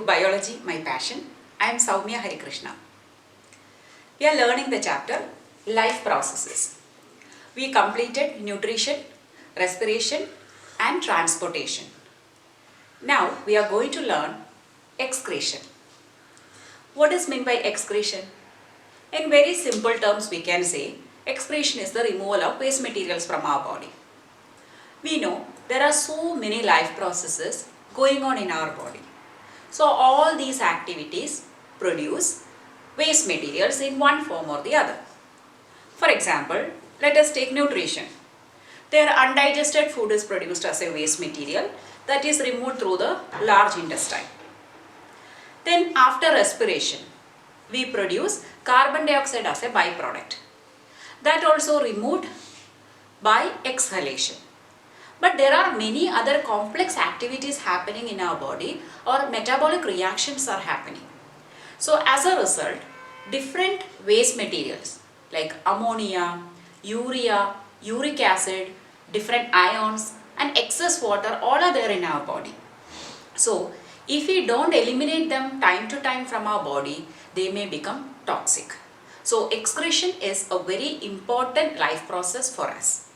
Biology, My Passion. I am Soumya Harikrishna. We are learning the chapter Life Processes. We completed nutrition, respiration and transportation. Now we are going to learn excretion. What is meant by excretion? In very simple terms we can say excretion is the removal of waste materials from our body. We know there are so many life processes going on in our body. So all these activities produce waste materials in one form or the other. For example, let us take nutrition. Their undigested food is produced as a waste material that is removed through the large intestine. Then after respiration, we produce carbon dioxide as a byproduct. That also removed by exhalation. But there are many other complex activities happening in our body or metabolic reactions are happening. So as a result, different waste materials like ammonia, urea, uric acid, different ions and excess water all are there in our body. So if we don't eliminate them time to time from our body, they may become toxic. So excretion is a very important life process for us.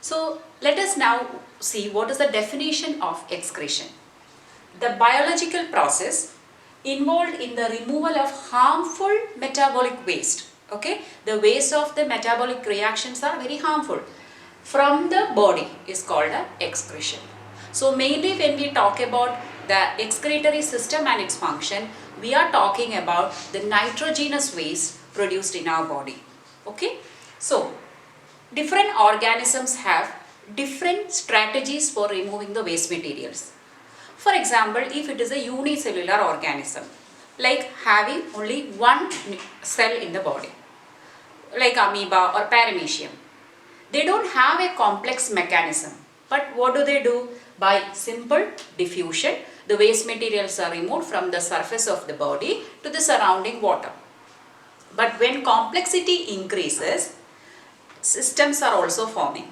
So let us now see what is the definition of excretion. The biological process involved in the removal of harmful metabolic waste. Okay, the waste of the metabolic reactions are very harmful from the body is called a excretion. So mainly when we talk about the excretory system and its function, we are talking about the nitrogenous waste produced in our body. Okay, so different organisms have different strategies for removing the waste materials. For example, if it is a unicellular organism, like having only one cell in the body, like amoeba or paramecium, they don't have a complex mechanism. But what do? By simple diffusion, the waste materials are removed from the surface of the body to the surrounding water. But when complexity increases, systems are also forming.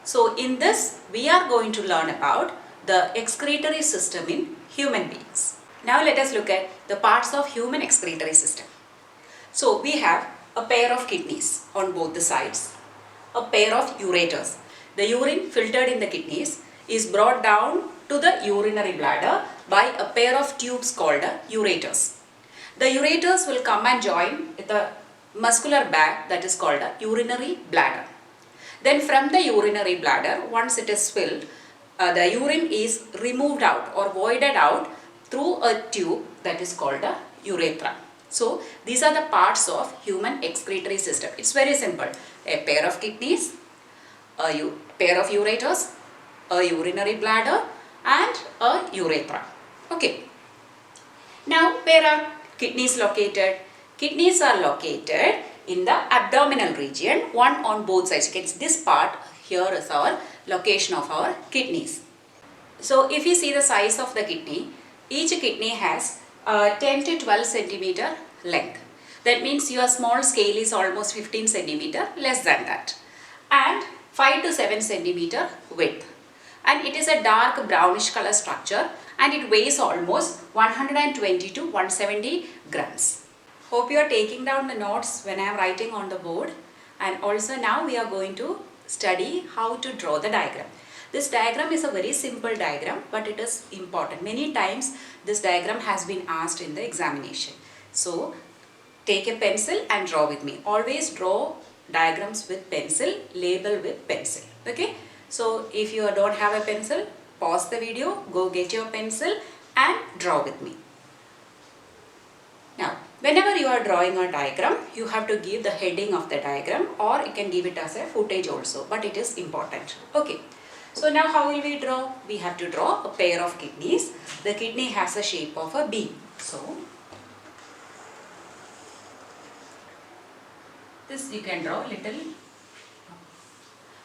So in this, we are going to learn about the excretory system in human beings. Now let us look at the parts of human excretory system. So we have a pair of kidneys on both the sides, a pair of ureters. The urine filtered in the kidneys is brought down to the urinary bladder by a pair of tubes called ureters. The ureters will come and join with a muscular bag that is called a urinary bladder. Then from the urinary bladder, once it is filled, the urine is removed out or voided out through a tube that is called a urethra. So these are the parts of human excretory system. It's very simple. A pair of kidneys, a pair of ureters, a urinary bladder and a urethra. Okay. Now where are kidneys located? Kidneys are located in the abdominal region, one on both sides. You can see this part here is our location of our kidneys. So if you see the size of the kidney, each kidney has 10 to 12 centimeter length. That means your small scale is almost 15 centimeter, less than that. And 5 to 7 centimeter width. And it is a dark brownish color structure and it weighs almost 120 to 170 grams. Hope you are taking down the notes when I am writing on the board, and also now we are going to study how to draw the diagram. This diagram is a very simple diagram, but it is important. Many times this diagram has been asked in the examination. So take a pencil and draw with me. Always draw diagrams with pencil, label with pencil. Okay. So if you don't have a pencil, pause the video, go get your pencil and draw with me. Now, whenever you are drawing a diagram, you have to give the heading of the diagram or you can give it as a footage also, but it is important. Okay. So now how will we draw? We have to draw a pair of kidneys. The kidney has a shape of a bean. So, this you can draw little.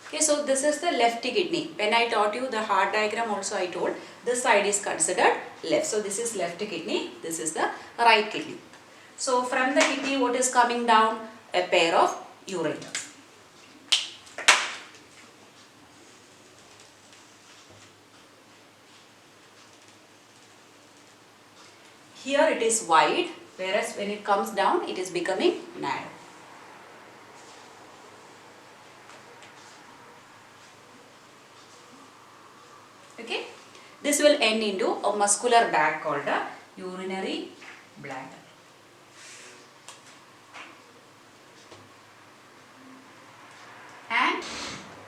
Okay, so this is the left kidney. When I taught you the heart diagram also I told this side is considered left. So this is left kidney, this is the right kidney. So from the kidney what is coming down? A pair of ureters. Here it is wide, whereas when it comes down, it is becoming narrow. Okay, this will end into a muscular bag called a urinary bladder. And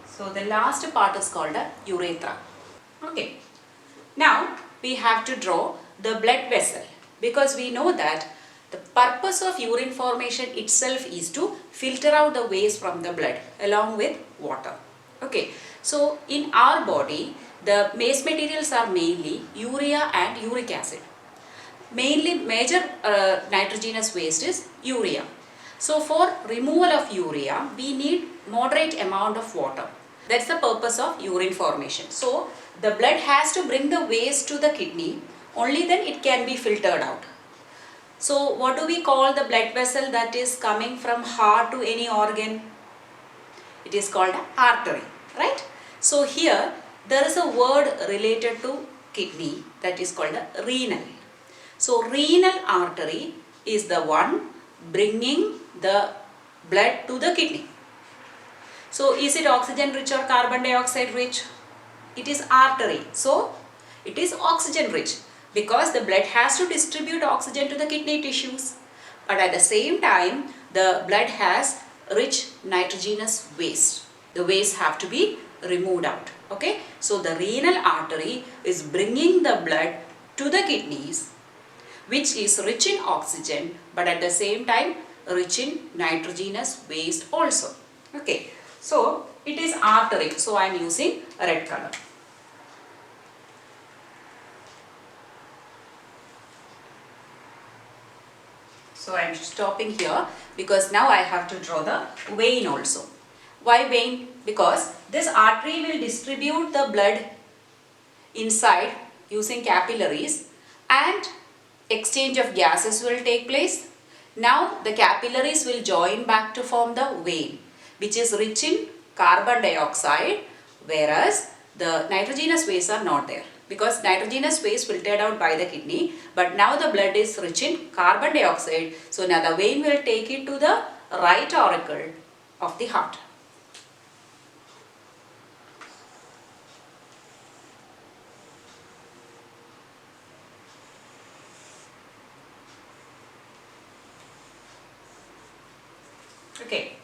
so the last part is called a urethra. Okay, now we have to draw the blood vessel, because we know that the purpose of urine formation itself is to filter out the waste from the blood along with water. Okay, so in our body, the waste materials are mainly urea and uric acid. Mainly major nitrogenous waste is urea. So for removal of urea, we need moderate amount of water. That's the purpose of urine formation. So the blood has to bring the waste to the kidney, only then it can be filtered out. So what do we call the blood vessel that is coming from heart to any organ? It is called an artery, right? So here there is a word related to kidney that is called a renal. So renal artery is the one bringing the blood to the kidney. So is it oxygen rich or carbon dioxide rich? It is artery. So it is oxygen rich, because the blood has to distribute oxygen to the kidney tissues. But at the same time, the blood has rich nitrogenous waste. The waste have to be removed out. Okay. So the renal artery is bringing the blood to the kidneys, which is rich in oxygen, but at the same time rich in nitrogenous waste also. Okay, so it is artery, so I am using red color. So I am stopping here, because now I have to draw the vein also. Why vein? Because this artery will distribute the blood inside using capillaries, and exchange of gases will take place. Now the capillaries will join back to form the vein, which is rich in carbon dioxide, whereas the nitrogenous waste are not there, because nitrogenous waste filtered out by the kidney, but now the blood is rich in carbon dioxide. So now the vein will take it to the right auricle of the heart. Okay,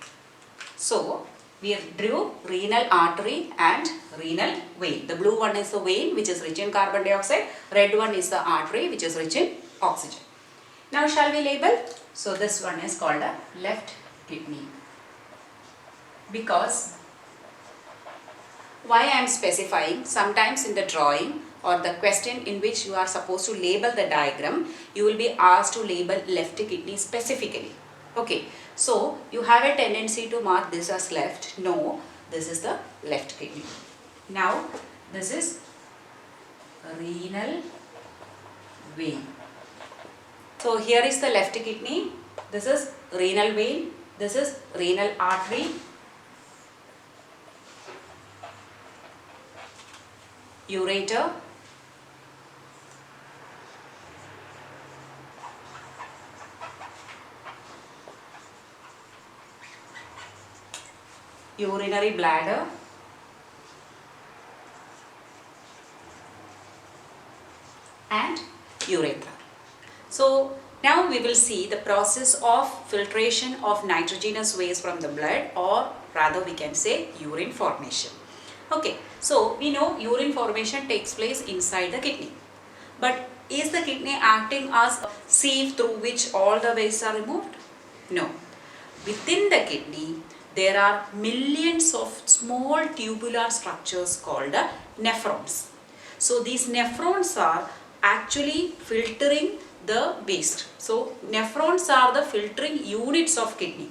so we drew renal artery and renal vein. The blue one is the vein, which is rich in carbon dioxide. Red one is the artery, which is rich in oxygen. Now shall we label? So this one is called a left kidney. Because why I am specifying, sometimes in the drawing or the question in which you are supposed to label the diagram, you will be asked to label left kidney specifically. Okay, so you have a tendency to mark this as left. No, this is the left kidney. Now this is renal vein. So here is the left kidney, this is renal vein, this is renal artery, ureter, urinary bladder, and urethra. So now we will see the process of filtration of nitrogenous waste from the blood, or rather we can say urine formation. Okay, so we know urine formation takes place inside the kidney. But is the kidney acting as a sieve through which all the wastes are removed? No. Within the kidney, there are millions of small tubular structures called nephrons. So these nephrons are actually filtering the waste. So nephrons are the filtering units of kidney.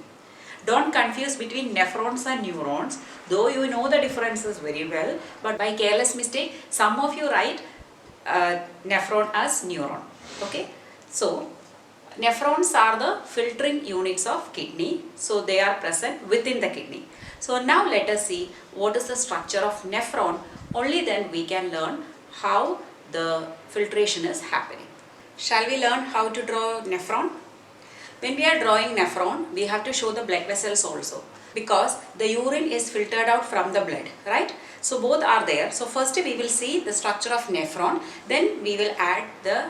Don't confuse between nephrons and neurons, though you know the differences very well, but by careless mistake, some of you write nephron as neuron. Okay, so nephrons are the filtering units of kidney, so they are present within the kidney. So now let us see what is the structure of nephron. Only then we can learn how the filtration is happening. Shall we learn how to draw nephron? When we are drawing nephron, we have to show the blood vessels also, because the urine is filtered out from the blood, right? So both are there. So first we will see the structure of nephron, then we will add the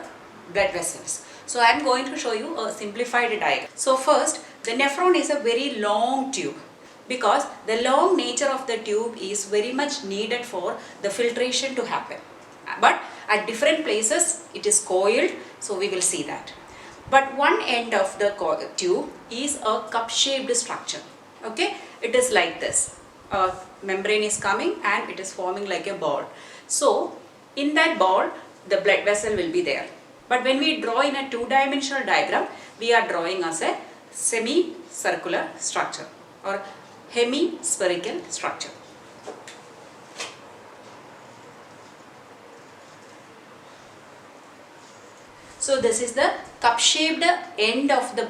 blood vessels. So I am going to show you a simplified diagram. So first, the nephron is a very long tube, because the long nature of the tube is very much needed for the filtration to happen. But at different places it is coiled, so we will see that. But one end of the tube is a cup-shaped structure. Okay, it is like this. A membrane is coming and it is forming like a ball. So in that ball, the blood vessel will be there. But when we draw in a two-dimensional diagram, we are drawing as a semi-circular structure or hemispherical structure. So this is the cup-shaped end of the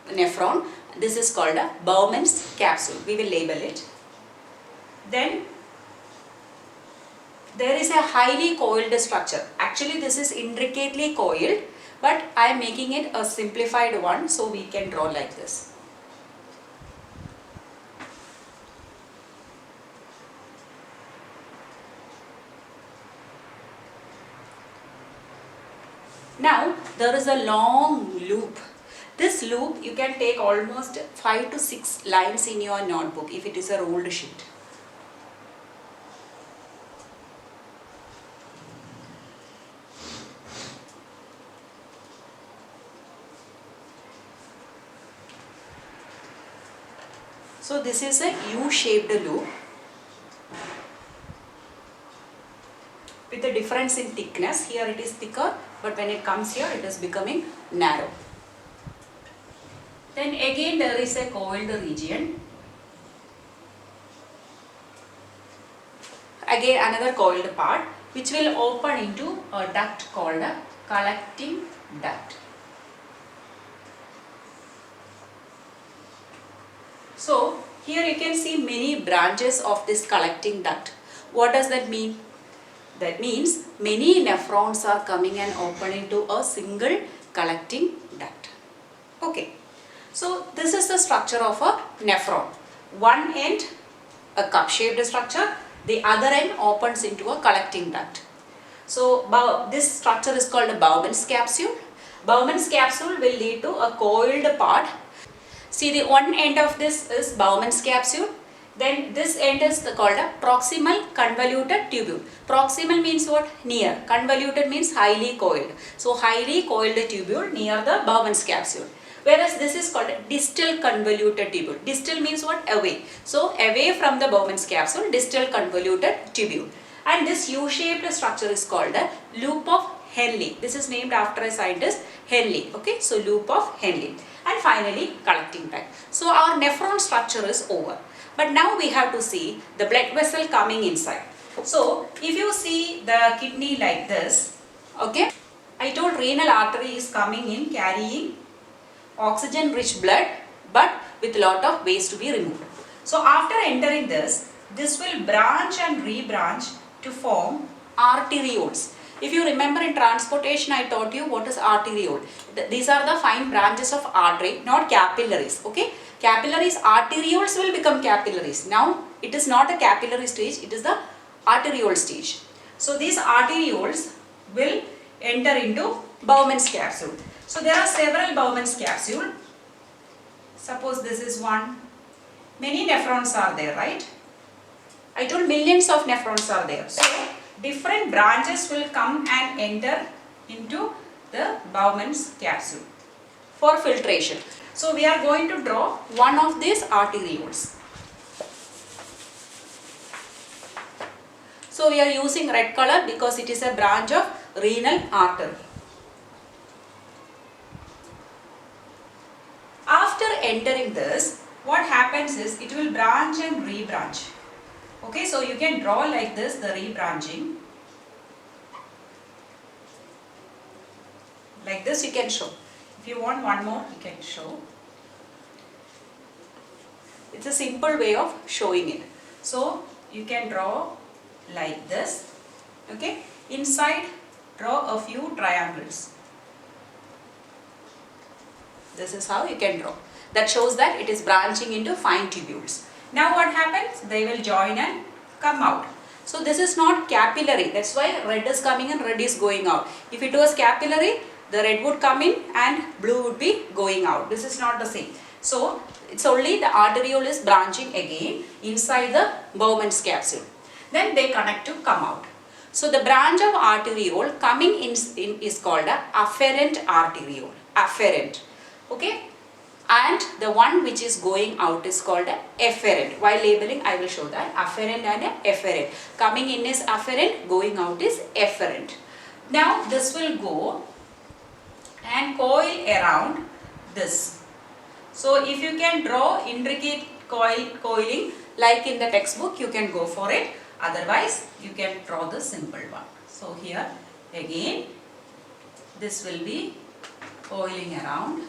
nephron. This is called a Bowman's capsule. We will label it. Then there is a highly coiled structure. Actually this is intricately coiled, but I am making it a simplified one so we can draw like this. Now there is a long loop. This loop you can take almost 5 to 6 lines in your notebook if it is a rolled sheet. So this is a U-shaped loop with a difference in thickness. Here it is thicker, but when it comes here it is becoming narrow. Then again there is a coiled region. Again another coiled part which will open into a duct called a collecting duct. So here you can see many branches of this collecting duct. What does that mean? That means many nephrons are coming and opening to a single collecting duct. Okay. So this is the structure of a nephron. One end a cup-shaped structure, the other end opens into a collecting duct. So this structure is called a Bowman's capsule. Bowman's capsule will lead to a coiled part. See, the one end of this is Bowman's capsule. Then this end is called a proximal convoluted tubule. Proximal means what? Near. Convoluted means highly coiled. So highly coiled tubule near the Bowman's capsule. Whereas this is called a distal convoluted tubule. Distal means what? Away. So away from the Bowman's capsule, distal convoluted tubule. And this U-shaped structure is called a loop of Henle. This is named after a scientist, Henle. Okay, so loop of Henle. And finally collecting duct. So our nephron structure is over. But now we have to see the blood vessel coming inside. So if you see the kidney like this, okay, I told renal artery is coming in carrying oxygen rich blood but with lot of waste to be removed. So after entering this will branch and rebranch to form arterioles. If you remember in transportation I taught you what is arteriole. These are the fine branches of artery, not capillaries. Okay, capillaries, arterioles will become capillaries. Now it is not a capillary stage, it is the arteriole stage. So these arterioles will enter into Bowman's capsule. So there are several Bowman's capsule. Suppose this is one. Many nephrons are there, right? I told millions of nephrons are there. So different branches will come and enter into the Bowman's capsule for filtration. So we are going to draw one of these arterioles. So we are using red color because it is a branch of renal artery. After entering this, what happens is it will branch and rebranch. Okay, so you can draw like this the rebranching. Like this you can show. If you want one more, you can show. It's a simple way of showing it. So you can draw like this. Okay, inside draw a few triangles. This is how you can draw. That shows that it is branching into fine tubules. Now what happens? They will join and come out. So this is not capillary. That's why red is coming and red is going out. If it was capillary, the red would come in and blue would be going out. This is not the same. So it's only the arteriole is branching again inside the Bowman's capsule. Then they connect to come out. So the branch of arteriole coming in is called a afferent arteriole. Afferent. Okay. And the one which is going out is called a efferent. While labeling, I will show that. Afferent and efferent. Coming in is afferent, going out is efferent. Now this will go and coil around this. So if you can draw intricate coiling like in the textbook, you can go for it. Otherwise, you can draw the simple one. So here again, this will be coiling around.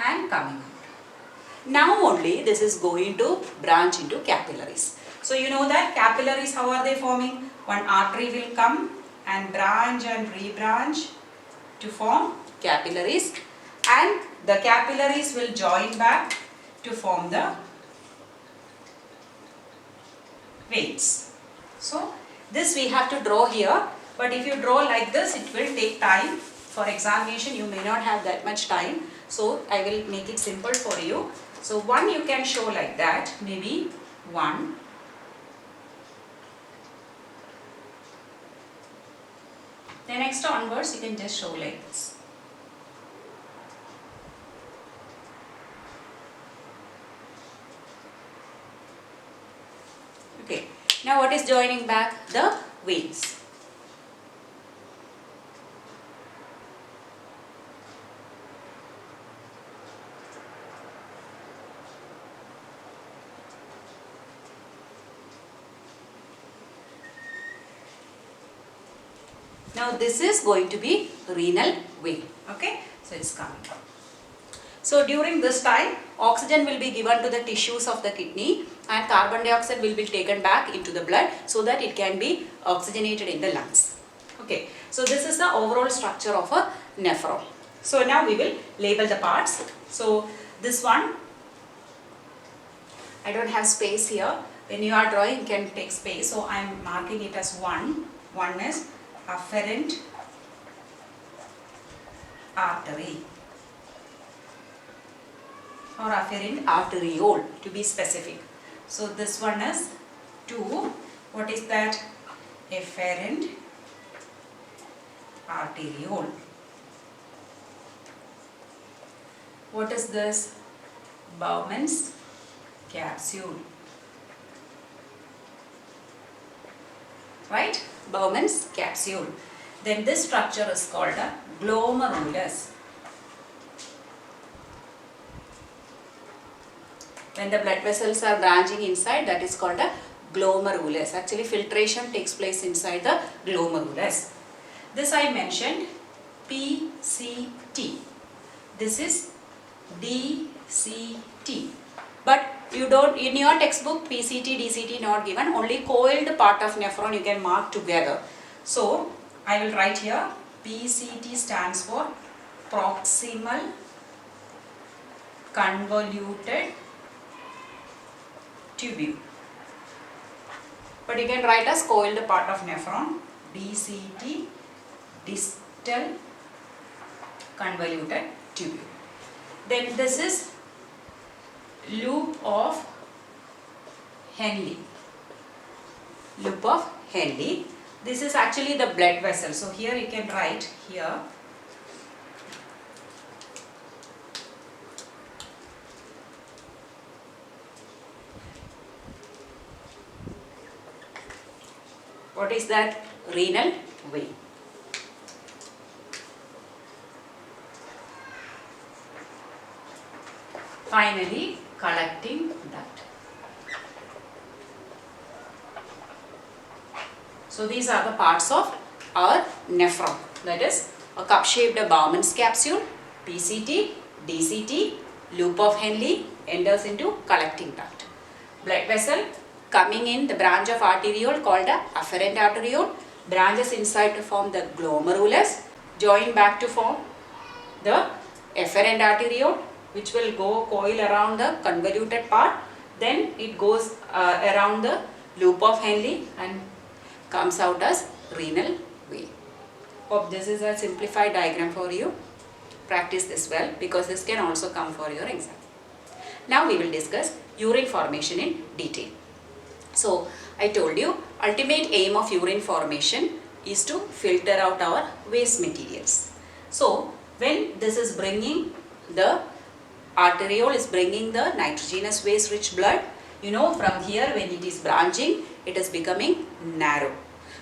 And coming out. Now only this is going to branch into capillaries. So you know that capillaries, how are they forming? One artery will come and branch and rebranch to form capillaries, and the capillaries will join back to form the veins. So this we have to draw here, but if you draw like this, it will take time. For examination, you may not have that much time. So I will make it simple for you. So one you can show like that, maybe one. Then next onwards you can just show like this. Okay. Now what is joining back? The veins. Now this is going to be renal vein. Okay, so it's coming out. So during this time, oxygen will be given to the tissues of the kidney and carbon dioxide will be taken back into the blood so that it can be oxygenated in the lungs. Okay, so this is the overall structure of a nephron. So now we will label the parts. So this one, I don't have space here. When you are drawing, you can take space. So I am marking it as one. One is afferent artery or afferent arteriole to be specific. So this one is 2. What is that? Efferent arteriole. What is this? Bowman's capsule. Right? Bowman's capsule. Then this structure is called a glomerulus. When the blood vessels are branching inside, that is called a glomerulus. Actually, filtration takes place inside the glomerulus. This I mentioned PCT. This is DCT. But you don't, in your textbook, PCT, DCT not given, only coiled part of nephron you can mark together. So, I will write here, PCT stands for proximal convoluted tubule. But you can write as coiled part of nephron, DCT, distal convoluted tubule. Then this is loop of Henle. Loop of Henle. This is actually the blood vessel. So here you can write here. What is that? Renal vein. Finally, collecting duct. So these are the parts of our nephron. That is a cup-shaped Bowman's capsule, PCT, DCT, loop of Henle enters into collecting duct. Blood vessel coming in the branch of arteriole called the afferent arteriole. branches inside to form the glomerulus, join back to form the efferent arteriole, which will go coil around the convoluted part. Then it goes around the loop of Henle and comes out as renal vein. Hope this is a simplified diagram for you. Practice this well because this can also come for your exam. Now we will discuss urine formation in detail. So I told you, ultimate aim of urine formation is to filter out our waste materials. So when this is bringing, the arteriole is bringing the nitrogenous waste rich blood, you know, from here when it is branching, it is becoming narrow.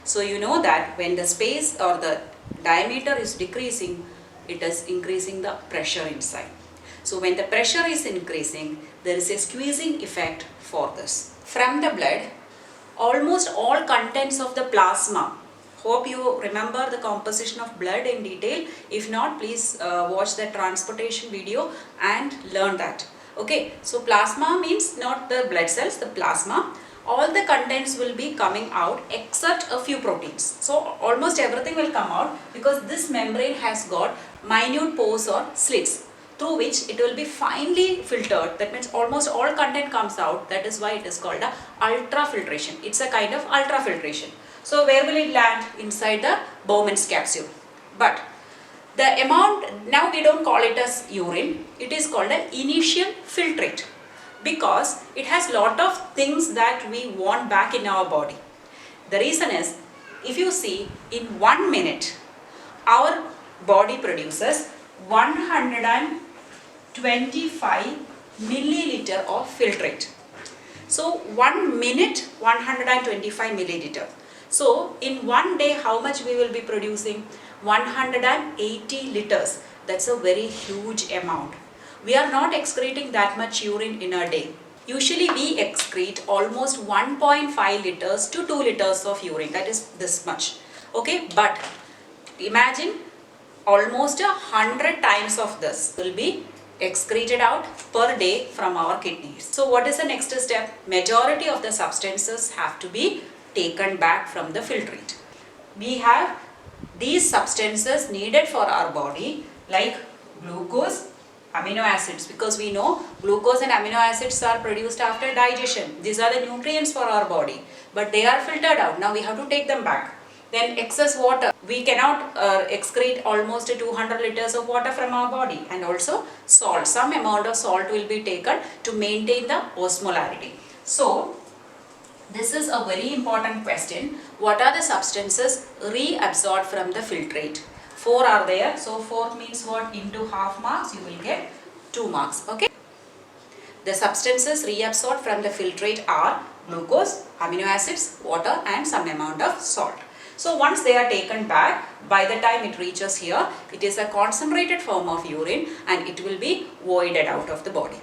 So you know that when the space or the diameter is decreasing, it is increasing the pressure inside. So when the pressure is increasing, there is a squeezing effect for this. From the blood, almost all contents of the plasma, hope you remember the composition of blood in detail. If not, please watch the transportation video and learn that. Okay, so plasma means not the blood cells, the plasma. All the contents will be coming out except a few proteins. So almost everything will come out because this membrane has got minute pores or slits through which it will be finely filtered. That means almost all content comes out. That is why it is called a ultrafiltration. It's a kind of ultrafiltration. So where will it land? Inside the Bowman's capsule. But the amount, now we don't call it as urine. It is called an initial filtrate because it has lot of things that we want back in our body. The reason is, if you see, in 1 minute, our body produces 125 milliliter of filtrate. So 1 minute 125 milliliter. So in 1 day how much we will be producing? 180 liters. That's a very huge amount. We are not excreting that much urine in a day. Usually we excrete almost 1.5 liters to 2 liters of urine. That is this much. Okay, but imagine almost 100 times of this will be excreted out per day from our kidneys. So what is the next step? Majority of the substances have to be taken back from the filtrate. We have these substances needed for our body like glucose, amino acids, because we know glucose and amino acids are produced after digestion. These are the nutrients for our body, but they are filtered out. Now we have to take them back. Then excess water. We cannot excrete almost 200 liters of water from our body, and also salt. Some amount of salt will be taken to maintain the osmolarity. So this is a very important question. What are the substances reabsorbed from the filtrate? 4 are there. So 4 means what? Into half marks you will get 2 marks. Okay. The substances reabsorbed from the filtrate are glucose, amino acids, water and some amount of salt. So once they are taken back, by the time it reaches here, it is a concentrated form of urine and it will be voided out of the body.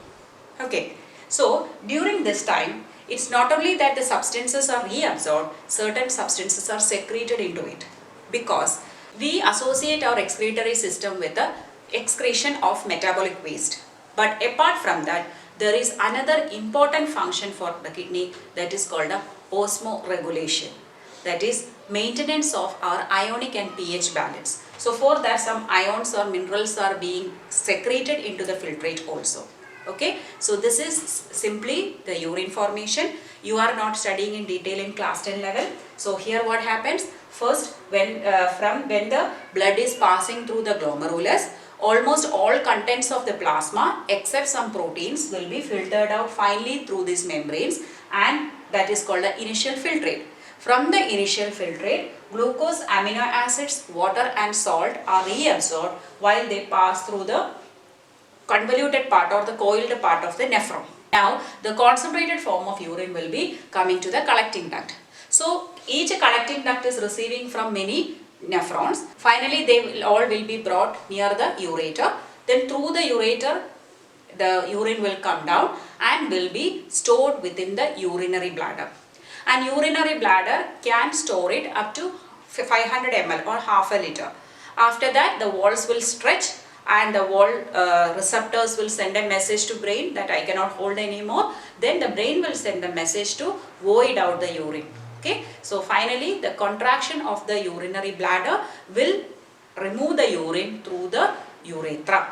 Okay. So during this time, it's not only that the substances are reabsorbed, certain substances are secreted into it, because we associate our excretory system with the excretion of metabolic waste. But apart from that, there is another important function for the kidney, that is called a osmoregulation. That is maintenance of our ionic and pH balance. So for that, some ions or minerals are being secreted into the filtrate also. Okay, so this is simply the urine formation. You are not studying in detail in class 10 level. So here what happens? First, when the blood is passing through the glomerulus, almost all contents of the plasma except some proteins will be filtered out finally through these membranes, and that is called the initial filtrate. From the initial filtrate, glucose, amino acids, water and salt are reabsorbed while they pass through the convoluted part or the coiled part of the nephron. Now the concentrated form of urine will be coming to the collecting duct. So each collecting duct is receiving from many nephrons. Finally they will be brought near the ureter. Then through the ureter the urine will come down and will be stored within the urinary bladder. And urinary bladder can store it up to 500 ml or half a liter. After that the walls will stretch and the wall receptors will send a message to brain that I cannot hold anymore. Then the brain will send a message to void out the urine. Okay, so finally the contraction of the urinary bladder will remove the urine through the urethra.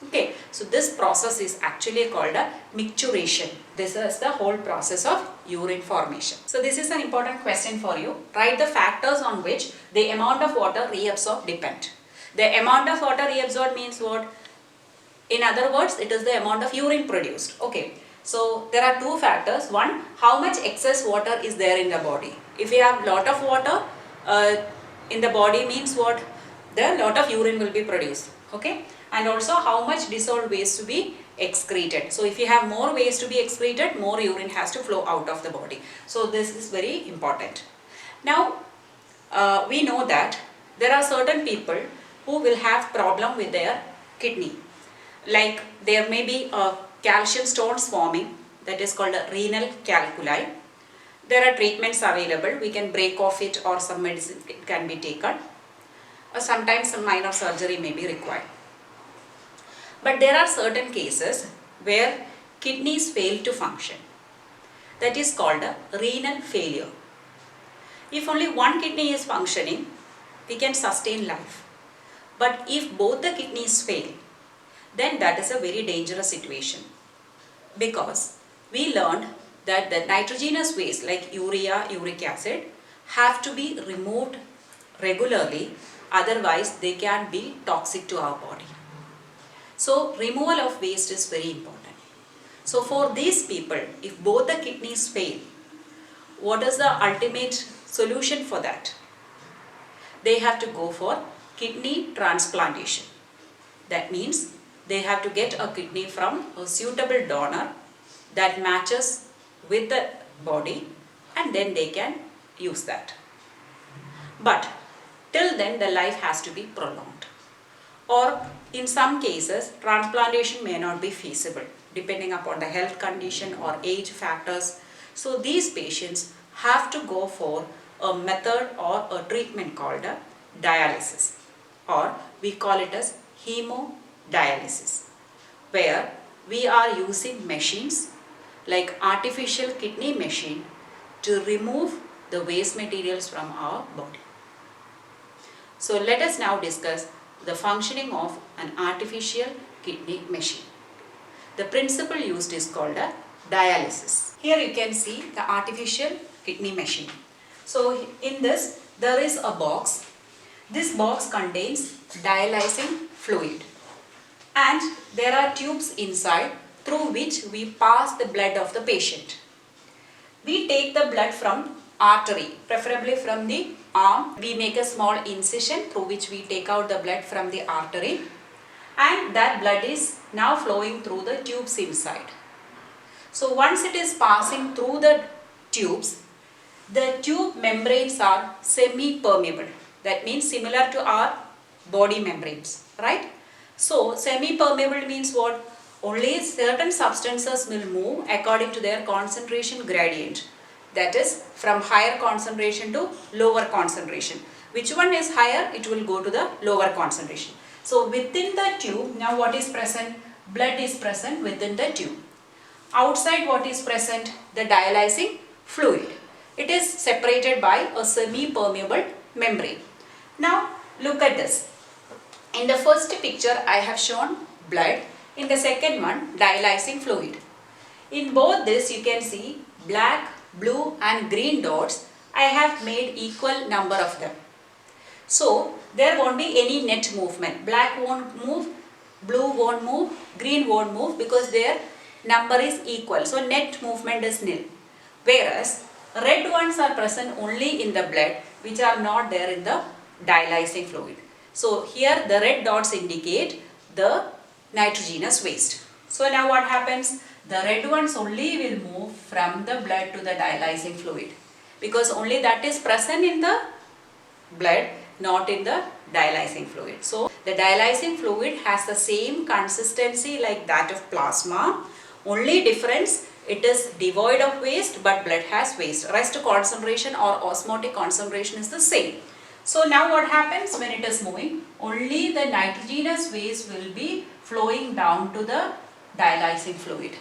Okay, so this process is actually called a micturition. This is the whole process of urine formation. So this is an important question for you. Write the factors on which the amount of water reabsorbed depend. The amount of water reabsorbed means what? In other words, it is the amount of urine produced. Okay, so there are two factors. One, how much excess water is there in the body. If you have lot of water in the body means what? The lot of urine will be produced. Okay, and also how much dissolved waste to be excreted. So if you have more waste to be excreted, more urine has to flow out of the body. So this is very important. Now we know that there are certain people who will have problem with their kidney. Like there may be a calcium stones forming, that is called a renal calculi. There are treatments available. We can break off it or some medicine can be taken. Or sometimes some minor surgery may be required. But there are certain cases where kidneys fail to function. That is called a renal failure. If only one kidney is functioning, we can sustain life. But if both the kidneys fail, then that is a very dangerous situation. Because we learned that the nitrogenous waste like urea, uric acid have to be removed regularly, otherwise they can be toxic to our body. So removal of waste is very important. So for these people, if both the kidneys fail, what is the ultimate solution for that? They have to go for kidney transplantation. That means they have to get a kidney from a suitable donor that matches with the body, and then they can use that. But till then the life has to be prolonged. Or in some cases transplantation may not be feasible depending upon the health condition or age factors. So these patients have to go for a method or a treatment called a dialysis, or we call it as hemodialysis, where we are using machines like artificial kidney machine to remove the waste materials from our body. So let us now discuss the functioning of an artificial kidney machine. The principle used is called a dialysis. Here you can see the artificial kidney machine. So in this there is a box. This box contains dialysing fluid, and there are tubes inside through which we pass the blood of the patient. We take the blood from artery, preferably from the arm. We make a small incision through which we take out the blood from the artery, and that blood is now flowing through the tubes inside. So once it is passing through the tubes, the tube membranes are semi-permeable. That means similar to our body membranes, right? So semi-permeable means what? Only certain substances will move according to their concentration gradient. That is from higher concentration to lower concentration. Which one is higher? It will go to the lower concentration. So within the tube, now what is present? Blood is present within the tube. Outside what is present? The dialysing fluid. It is separated by a semi-permeable membrane. Now look at this. In the first picture I have shown blood. In the second one, dialysing fluid. In both this you can see black, blue and green dots. I have made equal number of them. So there won't be any net movement. Black won't move, blue won't move, green won't move, because their number is equal. So net movement is nil. Whereas red ones are present only in the blood, which are not there in the dialysing fluid. So here the red dots indicate the nitrogenous waste. So now what happens? The red ones only will move from the blood to the dialysing fluid, because only that is present in the blood, not in the dialysing fluid. So the dialysing fluid has the same consistency like that of plasma. Only difference, it is devoid of waste, but blood has waste. Rest concentration or osmotic concentration is the same. So now what happens when it is moving? Only the nitrogenous waste will be flowing down to the dialysing fluid.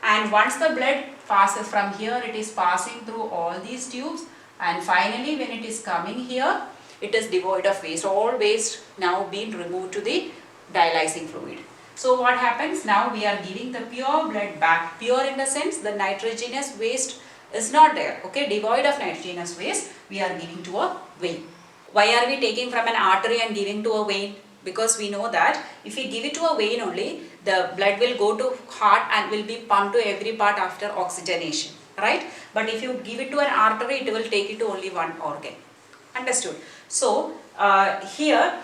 And once the blood passes from here, it is passing through all these tubes, and finally when it is coming here, it is devoid of waste. All waste now being removed to the dialysing fluid. So what happens now? We are giving the pure blood back. Pure in the sense the nitrogenous waste is not there. Okay, devoid of nitrogenous waste, we are giving to a vein. Why are we taking from an artery and giving to a vein? Because we know that if we give it to a vein only, the blood will go to heart and will be pumped to every part after oxygenation, right? But if you give it to an artery, it will take it to only one organ. Understood? So here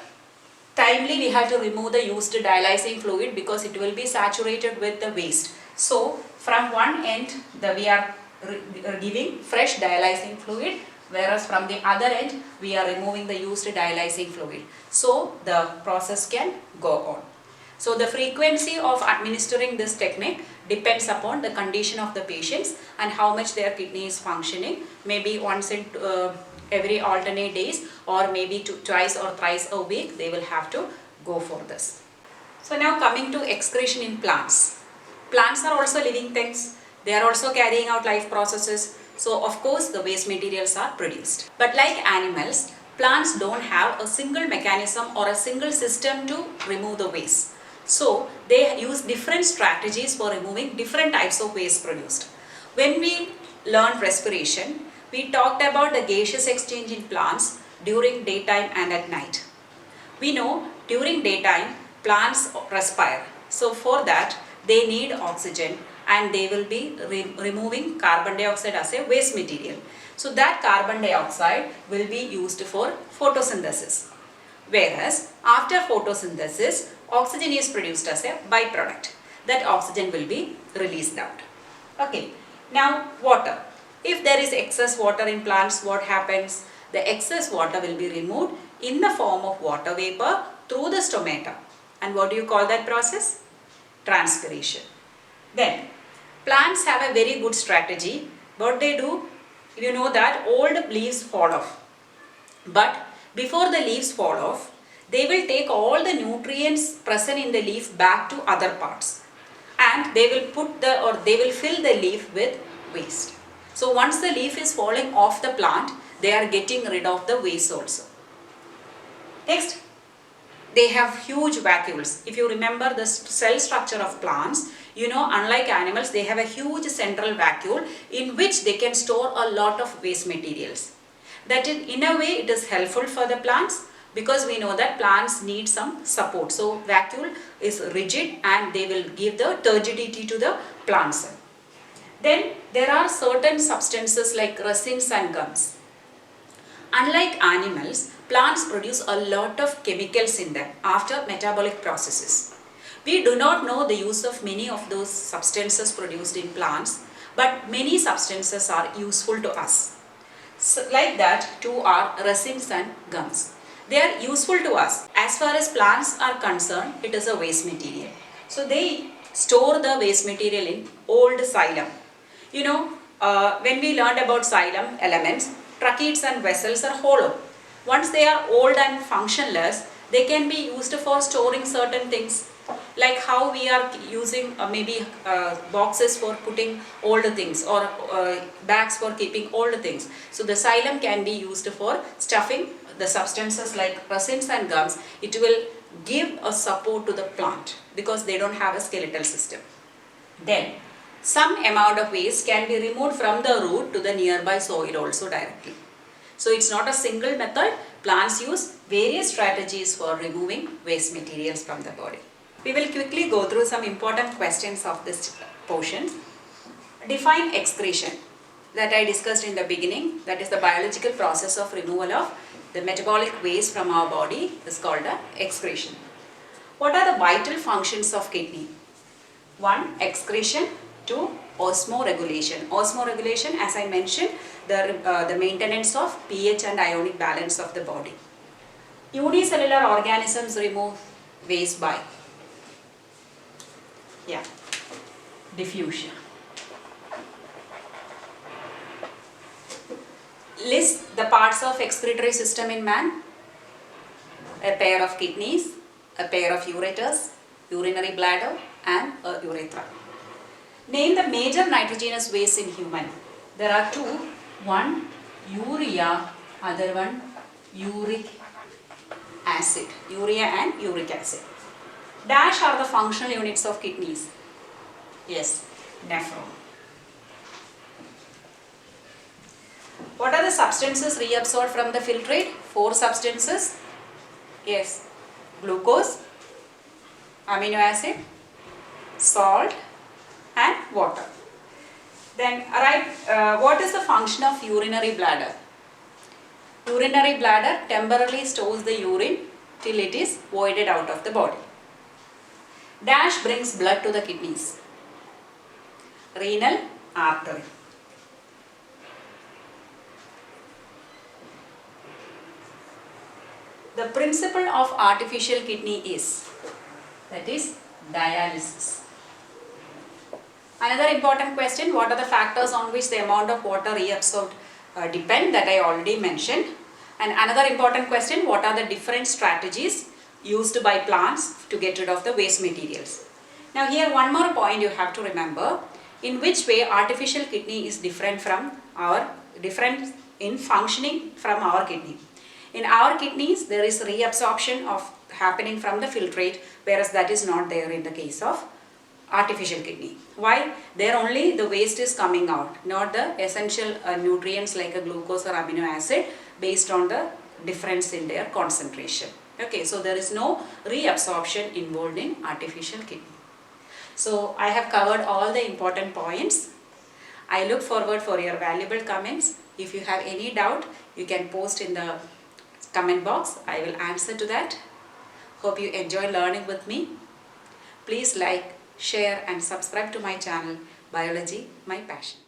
timely we have to remove the used dialysing fluid because it will be saturated with the waste. So from one end we are giving fresh dialysing fluid, whereas from the other end we are removing the used dialysing fluid. So the process can go on. So the frequency of administering this technique depends upon the condition of the patients and how much their kidney is functioning. Maybe once in every alternate days, or maybe twice or thrice a week they will have to go for this. So now coming to excretion in plants. Plants are also living things. They are also carrying out life processes. So of course the waste materials are produced. But like animals, plants don't have a single mechanism or a single system to remove the waste. So they use different strategies for removing different types of waste produced. When we learned respiration, we talked about the gaseous exchange in plants during daytime and at night. We know during daytime plants respire. So for that they need oxygen and they will be removing carbon dioxide as a waste material. So that carbon dioxide will be used for photosynthesis. Whereas after photosynthesis, oxygen is produced as a byproduct. That oxygen will be released out. Okay. Now water. If there is excess water in plants, what happens? The excess water will be removed in the form of water vapor through the stomata. And what do you call that process? Transpiration. Then plants have a very good strategy. What they do, you know that old leaves fall off. But before the leaves fall off, they will take all the nutrients present in the leaf back to other parts. And they will fill the leaf with waste. So once the leaf is falling off the plant, they are getting rid of the waste also. Next, they have huge vacuoles. If you remember the cell structure of plants, you know, unlike animals, they have a huge central vacuole in which they can store a lot of waste materials. That in a way it is helpful for the plants because we know that plants need some support. So vacuole is rigid and they will give the turgidity to the plant cell. Then there are certain substances like resins and gums. Unlike animals, plants produce a lot of chemicals in them after metabolic processes. We do not know the use of many of those substances produced in plants, but many substances are useful to us. So, like that too are resins and gums. They are useful to us. As far as plants are concerned, it is a waste material. So they store the waste material in old xylem. You know, when we learned about xylem elements, tracheids and vessels are hollow. Once they are old and functionless, they can be used for storing certain things. Like how we are using maybe boxes for putting old things or bags for keeping old things. So the xylem can be used for stuffing the substances like resins and gums. It will give a support to the plant because they don't have a skeletal system. Then some amount of waste can be removed from the root to the nearby soil also directly. So it's not a single method. Plants use various strategies for removing waste materials from the body. We will quickly go through some important questions of this portion. Define excretion that I discussed in the beginning, that is the biological process of removal of the metabolic waste from our body is called excretion. What are the vital functions of kidney? 1. Excretion. 2. Osmoregulation. Osmoregulation, as I mentioned, the maintenance of pH and ionic balance of the body. Unicellular organisms remove waste by diffusion. List the parts of excretory system in man. A pair of kidneys, a pair of ureters, urinary bladder and a urethra. Name the major nitrogenous wastes in human. There are two. One urea, other one uric acid. Urea and uric acid. Dash are the functional units of kidneys. Yes, nephron. What are the substances reabsorbed from the filtrate? 4 substances. Yes, glucose, amino acid, salt and water. Then what is the function of urinary bladder? Urinary bladder temporarily stores the urine till it is voided out of the body. Dash brings blood to the kidneys. Renal artery. The principle of artificial kidney is, that is dialysis. Another important question, what are the factors on which the amount of water reabsorbed depend, that I already mentioned. And another important question, what are the different strategies used by plants to get rid of the waste materials. Now here one more point you have to remember, in which way artificial kidney is different in functioning from our kidney. In our kidneys there is reabsorption of happening from the filtrate, whereas that is not there in the case of artificial kidney. Why? There only the waste is coming out, not the essential nutrients like a glucose or amino acid based on the difference in their concentration. Okay, so there is no reabsorption involved in artificial kidney. So I have covered all the important points. I look forward for your valuable comments. If you have any doubt, you can post in the comment box. I will answer to that. Hope you enjoy learning with me. Please like, share and subscribe to my channel, Biology My Passion.